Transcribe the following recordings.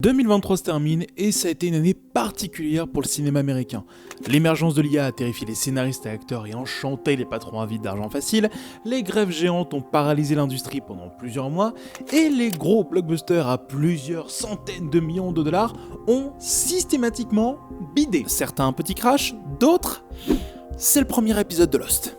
2023 se termine et ça a été une année particulière pour le cinéma américain. L'émergence de l'IA a terrifié les scénaristes et acteurs et enchanté les patrons avides d'argent facile, les grèves géantes ont paralysé l'industrie pendant plusieurs mois et les gros blockbusters à plusieurs centaines de millions de dollars ont systématiquement bidé. Certains un petit crash, d'autres, c'est le premier épisode de Lost.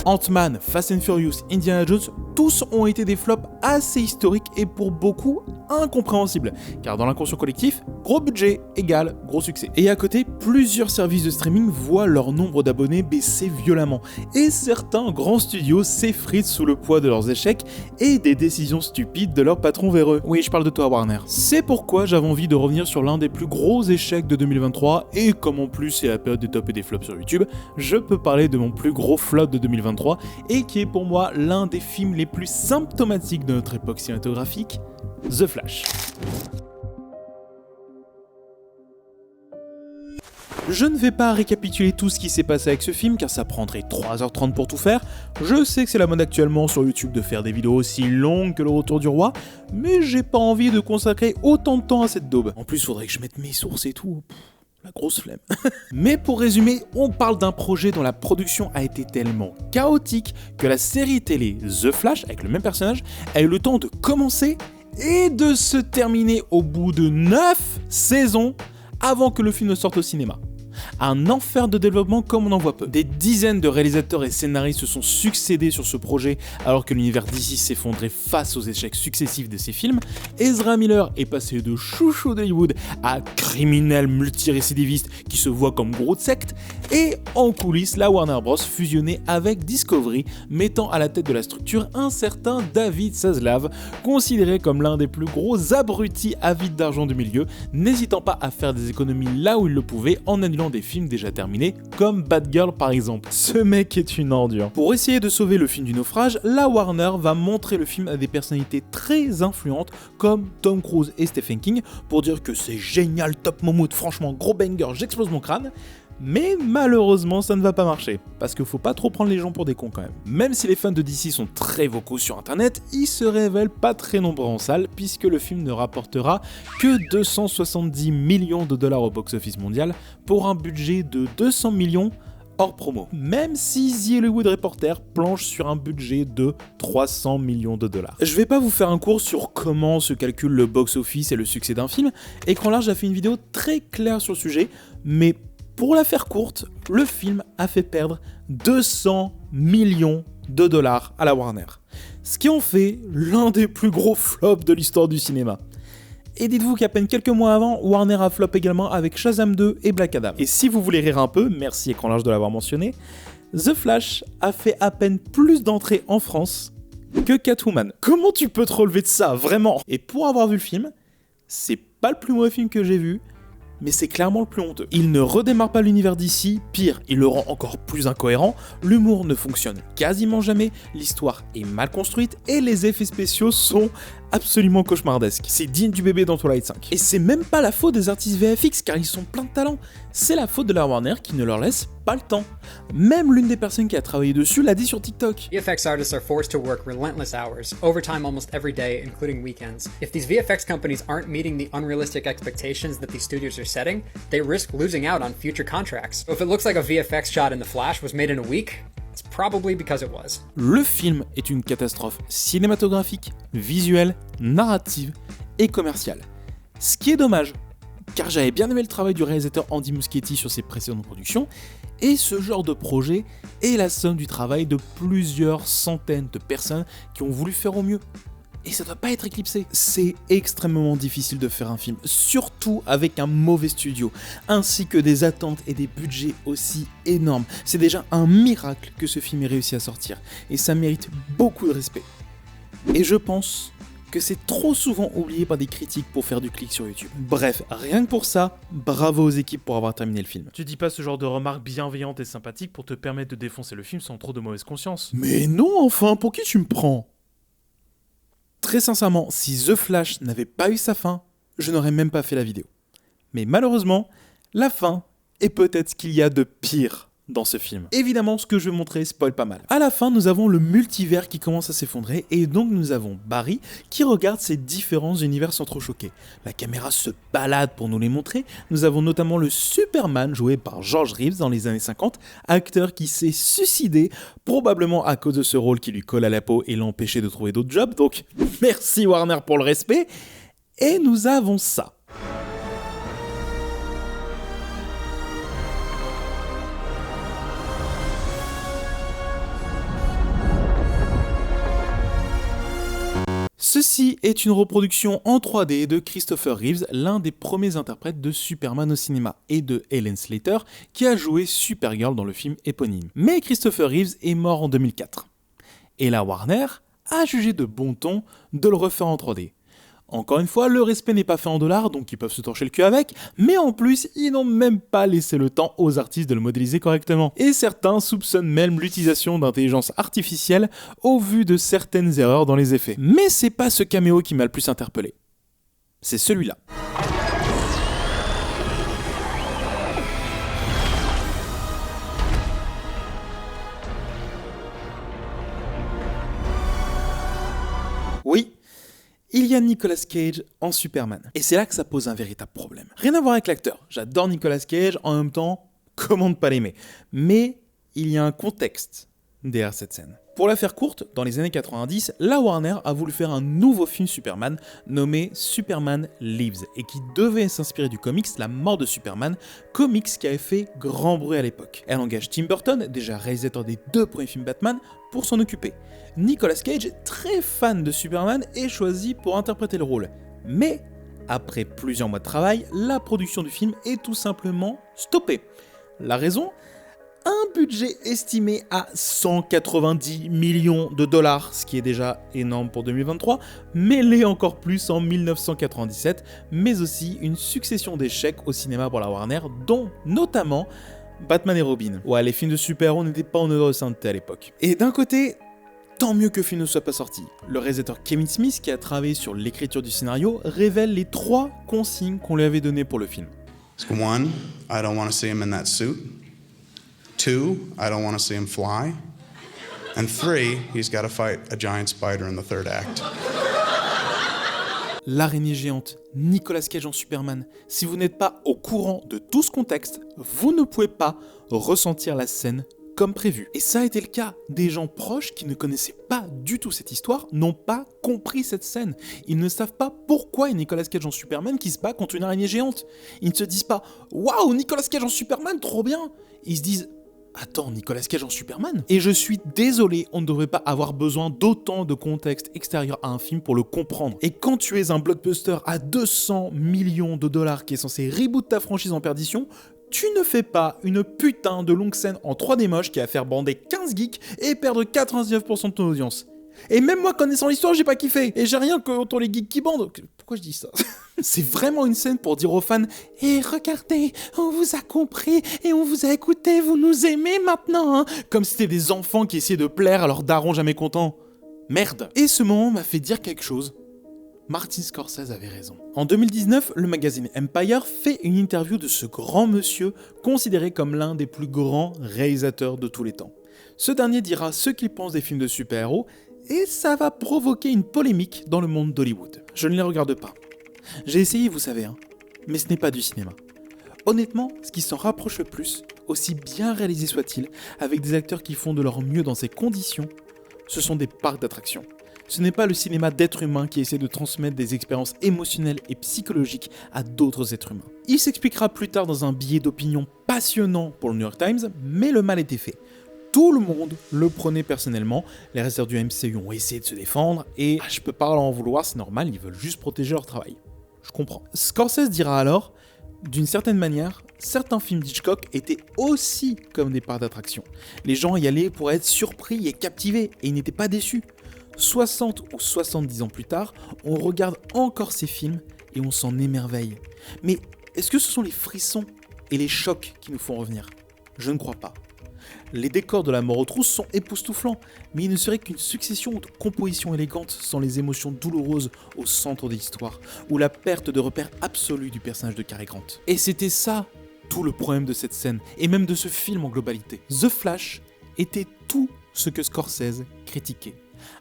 Ant-Man, Fast and Furious, Indiana Jones, tous ont été des flops assez historiques et pour beaucoup incompréhensibles, car dans l'inconscient collectif, gros budget égale gros succès. Et à côté, plusieurs services de streaming voient leur nombre d'abonnés baisser violemment, et certains grands studios s'effritent sous le poids de leurs échecs et des décisions stupides de leurs patrons véreux. Oui, je parle de toi Warner. C'est pourquoi j'avais envie de revenir sur l'un des plus gros échecs de 2023, et comme en plus c'est la période des tops et des flops sur YouTube, je peux parler de mon plus gros flop de 2023, et qui est pour moi l'un des films les plus symptomatiques de notre époque cinématographique, The Flash. Je ne vais pas récapituler tout ce qui s'est passé avec ce film car ça prendrait 3h30 pour tout faire. Je sais que c'est la mode actuellement sur YouTube de faire des vidéos aussi longues que le retour du roi, mais j'ai pas envie de consacrer autant de temps à cette daube. En plus, faudrait que je mette mes sources et tout. La grosse flemme. Mais pour résumer, on parle d'un projet dont la production a été tellement chaotique que la série télé The Flash, avec le même personnage, a eu le temps de commencer et de se terminer au bout de 9 saisons avant que le film ne sorte au cinéma. Un enfer de développement comme on en voit peu. Des dizaines de réalisateurs et scénaristes se sont succédés sur ce projet alors que l'univers d'ici s'effondrait face aux échecs successifs de ses films. Ezra Miller est passé de chouchou d'Hollywood à criminel multirécidiviste qui se voit comme gros de secte, et en coulisses, la Warner Bros fusionnait avec Discovery, mettant à la tête de la structure un certain David Zaslav, considéré comme l'un des plus gros abrutis avides d'argent du milieu, n'hésitant pas à faire des économies là où il le pouvait en annulant des films déjà terminés, comme Bad Girl par exemple. Ce mec est une ordure. Pour essayer de sauver le film du naufrage, la Warner va montrer le film à des personnalités très influentes comme Tom Cruise et Stephen King pour dire que c'est génial, top Momoud, franchement gros banger, j'explose mon crâne. Mais malheureusement ça ne va pas marcher, parce qu'il faut pas trop prendre les gens pour des cons quand même. Même si les fans de DC sont très vocaux sur internet, ils se révèlent pas très nombreux en salle, puisque le film ne rapportera que 270 millions de dollars au box-office mondial, pour un budget de 200 millions hors promo. Même si The Hollywood Reporter planche sur un budget de 300 millions de dollars. Je vais pas vous faire un cours sur comment se calcule le box-office et le succès d'un film, Écran Large a fait une vidéo très claire sur le sujet, mais pour la faire courte, le film a fait perdre 200 millions de dollars à la Warner. Ce qui en fait l'un des plus gros flops de l'histoire du cinéma. Et dites-vous qu'à peine quelques mois avant, Warner a flop également avec Shazam 2 et Black Adam. Et si vous voulez rire un peu, merci Écran Large de l'avoir mentionné, The Flash a fait à peine plus d'entrées en France que Catwoman. Comment tu peux te relever de ça, vraiment? Et pour avoir vu le film, c'est pas le plus mauvais film que j'ai vu, mais c'est clairement le plus honteux. Il ne redémarre pas l'univers d'ici, pire, il le rend encore plus incohérent, l'humour ne fonctionne quasiment jamais, l'histoire est mal construite et les effets spéciaux sont absolument cauchemardesques. C'est digne du bébé dans Twilight 5. Et c'est même pas la faute des artistes VFX car ils sont pleins de talent, c'est la faute de la Warner qui ne leur laisse pas le temps. Même l'une des personnes qui a travaillé dessus l'a dit sur TikTok. VFX artists are forced to work relentless hours, overtime almost every day, including weekends. If these VFX companies aren't meeting the unrealistic expectations that these studios are setting, they risk losing out on future contracts. So if it looks like a VFX shot in The Flash was made in a week, it's probably because it was. Le film est une catastrophe cinématographique, visuelle, narrative et commerciale. Ce qui est dommage, car j'avais bien aimé le travail du réalisateur Andy Muschietti sur ses précédentes productions, et ce genre de projet est la somme du travail de plusieurs centaines de personnes qui ont voulu faire au mieux. Et ça doit pas être éclipsé. C'est extrêmement difficile de faire un film, surtout avec un mauvais studio, ainsi que des attentes et des budgets aussi énormes. C'est déjà un miracle que ce film ait réussi à sortir, et ça mérite beaucoup de respect. Et je pense que c'est trop souvent oublié par des critiques pour faire du clic sur YouTube. Bref, rien que pour ça, bravo aux équipes pour avoir terminé le film. Tu dis pas ce genre de remarques bienveillantes et sympathiques pour te permettre de défoncer le film sans trop de mauvaise conscience. Mais non, enfin, pour qui tu me prends ? Très sincèrement, si The Flash n'avait pas eu sa fin, je n'aurais même pas fait la vidéo. Mais malheureusement, la fin et peut-être ce qu'il y a de pire dans ce film. Évidemment, ce que je vais montrer spoil pas mal. À la fin, nous avons le multivers qui commence à s'effondrer et donc nous avons Barry qui regarde ces différents univers s'entrechoquer. La caméra se balade pour nous les montrer. Nous avons notamment le Superman joué par George Reeves dans les années 50, acteur qui s'est suicidé probablement à cause de ce rôle qui lui colle à la peau et l'empêchait de trouver d'autres jobs. Donc merci Warner pour le respect. Et nous avons ça. Ceci est une reproduction en 3D de Christopher Reeves, l'un des premiers interprètes de Superman au cinéma, et de Helen Slater, qui a joué Supergirl dans le film éponyme. Mais Christopher Reeves est mort en 2004. Et la Warner a jugé de bon ton de le refaire en 3D. Encore une fois, le respect n'est pas fait en dollars, donc ils peuvent se torcher le cul avec, mais en plus, ils n'ont même pas laissé le temps aux artistes de le modéliser correctement. Et certains soupçonnent même l'utilisation d'intelligence artificielle au vu de certaines erreurs dans les effets. Mais c'est pas ce caméo qui m'a le plus interpellé. C'est celui-là. Oui, il y a Nicolas Cage en Superman. Et c'est là que ça pose un véritable problème. Rien à voir avec l'acteur. J'adore Nicolas Cage, en même temps, comment ne pas l'aimer. Mais il y a un contexte derrière cette scène. Pour la faire courte, dans les années 90, la Warner a voulu faire un nouveau film Superman nommé Superman Lives et qui devait s'inspirer du comics La mort de Superman, comics qui avait fait grand bruit à l'époque. Elle engage Tim Burton, déjà réalisateur des 2 premiers films Batman, pour s'en occuper. Nicolas Cage, très fan de Superman, est choisi pour interpréter le rôle. Mais, après plusieurs mois de travail, la production du film est tout simplement stoppée. La raison ? Un budget estimé à 190 millions de dollars, ce qui est déjà énorme pour 2023, mais l'est encore plus en 1997, mais aussi une succession d'échecs au cinéma pour la Warner, dont notamment Batman et Robin. Ouais, les films de super-héros n'étaient pas en odeur de sainteté à l'époque. Et d'un côté, tant mieux que le film ne soit pas sorti. Le réalisateur Kevin Smith, qui a travaillé sur l'écriture du scénario, révèle les 3 consignes qu'on lui avait données pour le film. 1, I don't want to see him in that suit. 2, I don't want to see him fly. And 3, he's got to fight a giant spider in the third act. L'araignée géante, Nicolas Cage en Superman. Si vous n'êtes pas au courant de tout ce contexte, vous ne pouvez pas ressentir la scène comme prévu. Et ça a été le cas. Des gens proches qui ne connaissaient pas du tout cette histoire n'ont pas compris cette scène. Ils ne savent pas pourquoi est Nicolas Cage en Superman qui se bat contre une araignée géante. Ils ne se disent pas « Waouh, Nicolas Cage en Superman, trop bien !» Ils se disent « Attends, Nicolas Cage en Superman ?» Et je suis désolé, on ne devrait pas avoir besoin d'autant de contexte extérieur à un film pour le comprendre. Et quand tu es un blockbuster à 200 millions de dollars qui est censé reboot ta franchise en perdition, tu ne fais pas une putain de longue scène en 3D moche qui va faire bander 15 geeks et perdre 99% de ton audience. Et même moi, connaissant l'histoire, j'ai pas kiffé. Et j'ai rien contre les geeks qui bandent. Pourquoi je dis ça ? C'est vraiment une scène pour dire aux fans « Et regardez, on vous a compris et on vous a écouté, vous nous aimez maintenant hein !» Comme si c'était des enfants qui essayaient de plaire à leurs darons jamais contents. Merde. Et ce moment m'a fait dire quelque chose. Martin Scorsese avait raison. En 2019, le magazine Empire fait une interview de ce grand monsieur considéré comme l'un des plus grands réalisateurs de tous les temps. Ce dernier dira ce qu'il pense des films de super-héros et ça va provoquer une polémique dans le monde d'Hollywood. Je ne les regarde pas. J'ai essayé, vous savez, mais ce n'est pas du cinéma. Honnêtement, ce qui s'en rapproche le plus, aussi bien réalisé soit-il, avec des acteurs qui font de leur mieux dans ces conditions, ce sont des parcs d'attractions. Ce n'est pas le cinéma d'êtres humains qui essaie de transmettre des expériences émotionnelles et psychologiques à d'autres êtres humains. Il s'expliquera plus tard dans un billet d'opinion passionnant pour le New York Times, mais le mal était fait. Tout le monde le prenait personnellement, les réalisateurs du MCU ont essayé de se défendre, et je peux pas leur en vouloir, c'est normal, ils veulent juste protéger leur travail. Je comprends. Scorsese dira alors, d'une certaine manière, certains films d'Hitchcock étaient aussi comme des parcs d'attraction. Les gens y allaient pour être surpris et captivés, et ils n'étaient pas déçus. 60 ou 70 ans plus tard, on regarde encore ces films et on s'en émerveille. Mais est-ce que ce sont les frissons et les chocs qui nous font revenir ? Je ne crois pas. Les décors de La mort aux trousses sont époustouflants, mais il ne serait qu'une succession de compositions élégantes sans les émotions douloureuses au centre de l'histoire, ou la perte de repère absolu du personnage de Cary Grant. Et c'était ça tout le problème de cette scène, et même de ce film en globalité. The Flash était tout ce que Scorsese critiquait.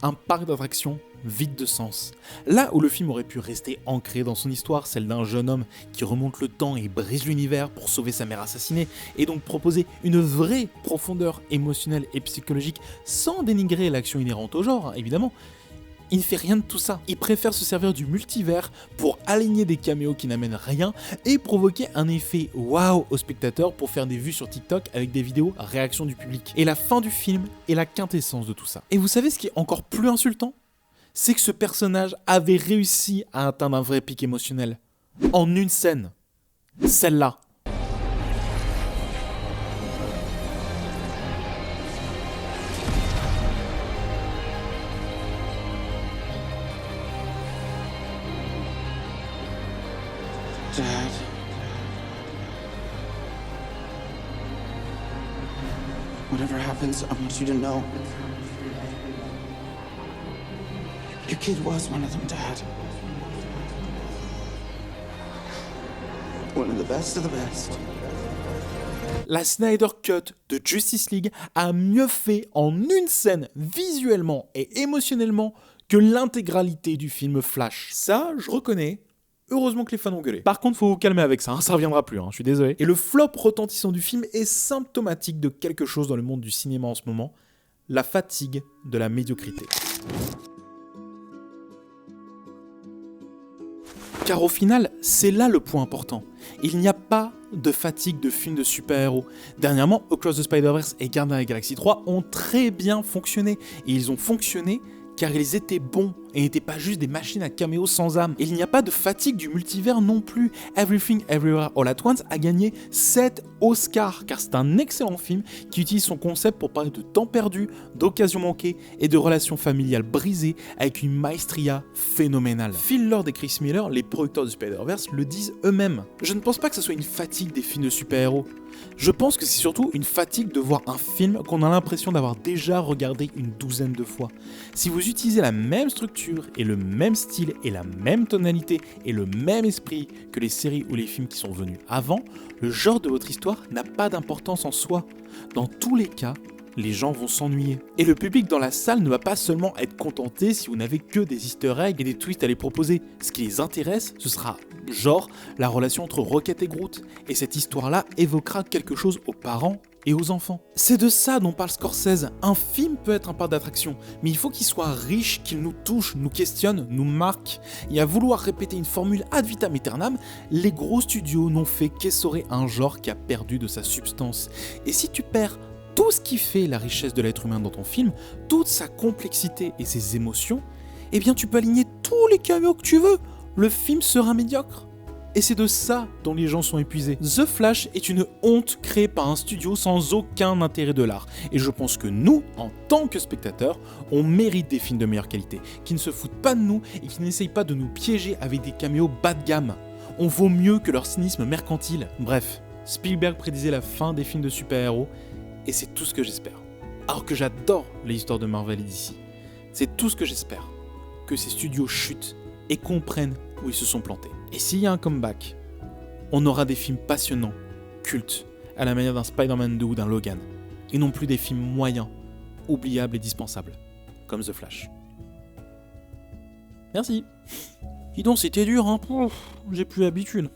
Un parc d'attractions vide de sens. Là où le film aurait pu rester ancré dans son histoire, celle d'un jeune homme qui remonte le temps et brise l'univers pour sauver sa mère assassinée, et donc proposer une vraie profondeur émotionnelle et psychologique sans dénigrer l'action inhérente au genre, évidemment, il ne fait rien de tout ça. Il préfère se servir du multivers pour aligner des caméos qui n'amènent rien et provoquer un effet waouh au spectateur pour faire des vues sur TikTok avec des vidéos réaction du public. Et la fin du film est la quintessence de tout ça. Et vous savez ce qui est encore plus insultant ? C'est que ce personnage avait réussi à atteindre un vrai pic émotionnel. En une scène. Celle-là. Dad. Whatever happens, I want you to know. Your kid was one of them, Dad. One of the best of the best. La Snyder Cut de Justice League a mieux fait en une scène visuellement et émotionnellement que l'intégralité du film Flash. Ça, je reconnais. Heureusement que les fans ont gueulé. Par contre, faut vous calmer avec ça, hein, ça reviendra plus, je suis désolé. Et le flop retentissant du film est symptomatique de quelque chose dans le monde du cinéma en ce moment, la fatigue de la médiocrité. Car au final, c'est là le point important. Il n'y a pas de fatigue de films de super-héros. Dernièrement, Across the Spider-Verse et Gardiens de la Galaxie 3 ont très bien fonctionné. Et ils ont fonctionné car ils étaient bons et n'étaient pas juste des machines à caméos sans âme. Et il n'y a pas de fatigue du multivers non plus. Everything Everywhere All at Once a gagné 7 Oscars, car c'est un excellent film qui utilise son concept pour parler de temps perdu, d'occasions manquées et de relations familiales brisées avec une maestria phénoménale. Phil Lord et Chris Miller, les producteurs de Spider-Verse, le disent eux-mêmes. Je ne pense pas que ce soit une fatigue des films de super-héros. Je pense que c'est surtout une fatigue de voir un film qu'on a l'impression d'avoir déjà regardé une douzaine de fois. Si vous utilisez la même structure et le même style et la même tonalité et le même esprit que les séries ou les films qui sont venus avant, le genre de votre histoire n'a pas d'importance en soi. Dans tous les cas, les gens vont s'ennuyer. Et le public dans la salle ne va pas seulement être contenté si vous n'avez que des easter eggs et des twists à les proposer. Ce qui les intéresse, ce sera genre la relation entre Rocket et Groot. Et cette histoire-là évoquera quelque chose aux parents et aux enfants. C'est de ça dont parle Scorsese. Un film peut être un parc d'attraction, mais il faut qu'il soit riche, qu'il nous touche, nous questionne, nous marque. Et à vouloir répéter une formule ad vitam aeternam, les gros studios n'ont fait qu'essorer un genre qui a perdu de sa substance. Et si tu perds tout ce qui fait la richesse de l'être humain dans ton film, toute sa complexité et ses émotions, eh bien tu peux aligner tous les caméos que tu veux, le film sera médiocre. Et c'est de ça dont les gens sont épuisés. The Flash est une honte créée par un studio sans aucun intérêt de l'art. Et je pense que nous, en tant que spectateurs, on mérite des films de meilleure qualité, qui ne se foutent pas de nous et qui n'essayent pas de nous piéger avec des caméos bas de gamme. On vaut mieux que leur cynisme mercantile. Bref, Spielberg prédisait la fin des films de super-héros, et c'est tout ce que j'espère. Alors que j'adore les histoires de Marvel et DC, c'est tout ce que j'espère. Que ces studios chutent et comprennent où ils se sont plantés. Et s'il y a un comeback, on aura des films passionnants, cultes, à la manière d'un Spider-Man 2 ou d'un Logan, et non plus des films moyens, oubliables et dispensables, comme The Flash. Merci. Dis donc, c'était dur, hein. J'ai plus l'habitude.